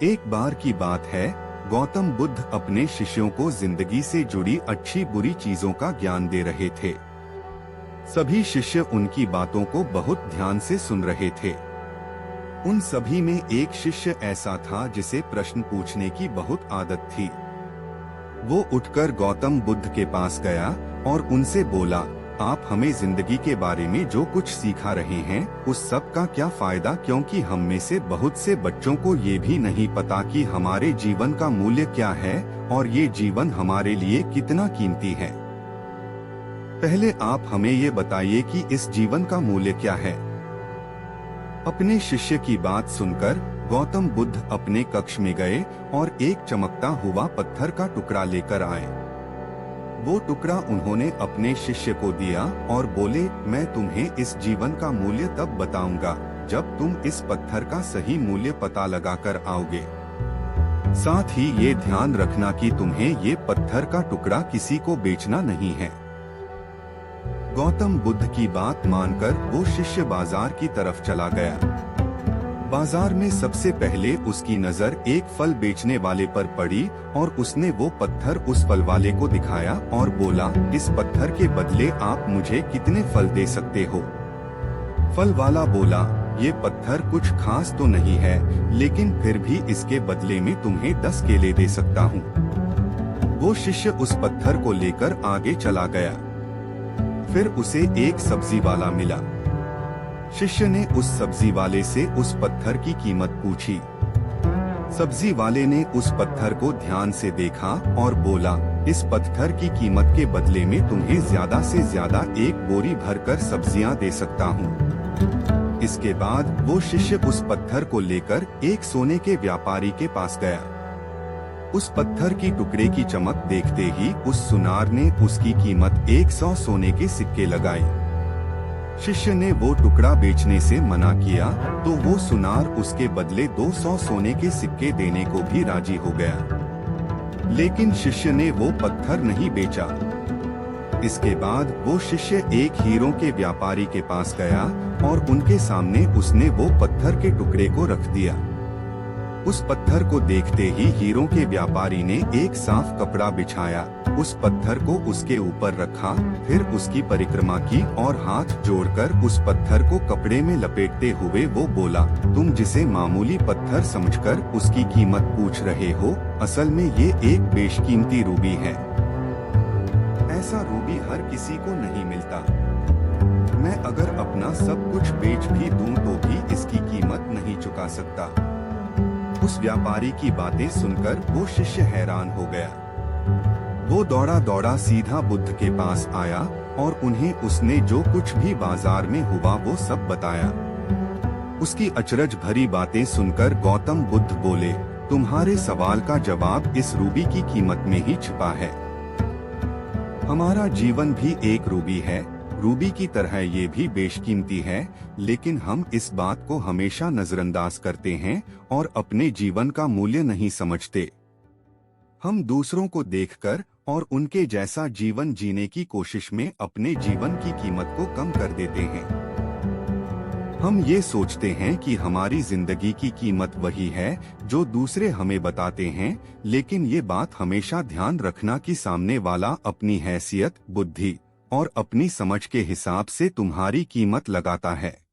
एक बार की बात है, गौतम बुद्ध अपने शिष्यों को जिंदगी से जुड़ी अच्छी बुरी चीजों का ज्ञान दे रहे थे। सभी शिष्य उनकी बातों को बहुत ध्यान से सुन रहे थे। उन सभी में एक शिष्य ऐसा था जिसे प्रश्न पूछने की बहुत आदत थी। वो उठकर गौतम बुद्ध के पास गया और उनसे बोला, आप हमें जिंदगी के बारे में जो कुछ सिखा रहे हैं उस सब का क्या फायदा, क्योंकि हम में से बहुत से बच्चों को ये भी नहीं पता कि हमारे जीवन का मूल्य क्या है और ये जीवन हमारे लिए कितना कीमती है। पहले आप हमें ये बताइए कि इस जीवन का मूल्य क्या है। अपने शिष्य की बात सुनकर गौतम बुद्ध अपने कक्ष में गए और एक चमकता हुआ पत्थर का टुकड़ा लेकर आए। वो टुकड़ा उन्होंने अपने शिष्य को दिया और बोले, मैं तुम्हें इस जीवन का मूल्य तब बताऊंगा जब तुम इस पत्थर का सही मूल्य पता लगाकर आओगे। साथ ही ये ध्यान रखना कि तुम्हें ये पत्थर का टुकड़ा किसी को बेचना नहीं है। गौतम बुद्ध की बात मानकर वो शिष्य बाजार की तरफ चला गया। बाजार में सबसे पहले उसकी नजर एक फल बेचने वाले पर पड़ी और उसने वो पत्थर उस फल वाले को दिखाया और बोला, इस पत्थर के बदले आप मुझे कितने फल दे सकते हो। फल वाला बोला, ये पत्थर कुछ खास तो नहीं है, लेकिन फिर भी इसके बदले में तुम्हें 10 केले दे सकता हूँ। वो शिष्य उस पत्थर को लेकर आगे चला गया। फिर उसे एक सब्जी वाला मिला। शिष्य ने उस सब्जी वाले से उस पत्थर की कीमत पूछी। सब्जी वाले ने उस पत्थर को ध्यान से देखा और बोला, इस पत्थर की कीमत के बदले में तुम्हें ज्यादा से ज्यादा एक बोरी भरकर सब्जियां दे सकता हूँ। इसके बाद वो शिष्य उस पत्थर को लेकर एक सोने के व्यापारी के पास गया। उस पत्थर की टुकड़े की चमक देखते ही उस सुनार ने उसकी कीमत 100 सोने के सिक्के लगाई। शिष्य ने वो टुकड़ा बेचने से मना किया तो वो सुनार उसके बदले 200 सोने के सिक्के देने को भी राजी हो गया। लेकिन शिष्य ने वो पत्थर नहीं बेचा। इसके बाद वो शिष्य एक हीरों के व्यापारी के पास गया और उनके सामने उसने वो पत्थर के टुकड़े को रख दिया। उस पत्थर को देखते ही हीरों के व्यापारी ने एक साफ कपड़ा बिछाया, उस पत्थर को उसके ऊपर रखा, फिर उसकी परिक्रमा की और हाथ जोड़कर उस पत्थर को कपड़े में लपेटते हुए वो बोला, तुम जिसे मामूली पत्थर समझकर उसकी कीमत पूछ रहे हो, असल में ये एक बेशकीमती रूबी है। ऐसा रूबी हर किसी को नहीं मिलता। मैं अगर अपना सब कुछ बेच भी दूं तो भी इसकी कीमत नहीं चुका सकता। उस व्यापारी की बातें सुनकर वो शिष्य हैरान हो गया। वो दौड़ा दौड़ा सीधा बुद्ध के पास आया और उन्हें उसने जो कुछ भी बाजार में हुआ वो सब बताया। उसकी अचरज भरी बातें सुनकर गौतम बुद्ध बोले, तुम्हारे सवाल का जवाब इस रूबी की कीमत में ही छिपा है। हमारा जीवन भी एक रूबी है, रूबी की तरह ये भी बेशकीमती है, लेकिन हम इस बात को हमेशा नजरअंदाज करते हैं और अपने जीवन का मूल्य नहीं समझते। हम दूसरों को देखकर और उनके जैसा जीवन जीने की कोशिश में अपने जीवन की कीमत को कम कर देते हैं। हम ये सोचते हैं कि हमारी जिंदगी की कीमत वही है जो दूसरे हमें बताते हैं, लेकिन ये बात हमेशा ध्यान रखना कि सामने वाला अपनी हैसियत, बुद्धि और अपनी समझ के हिसाब से तुम्हारी कीमत लगाता है।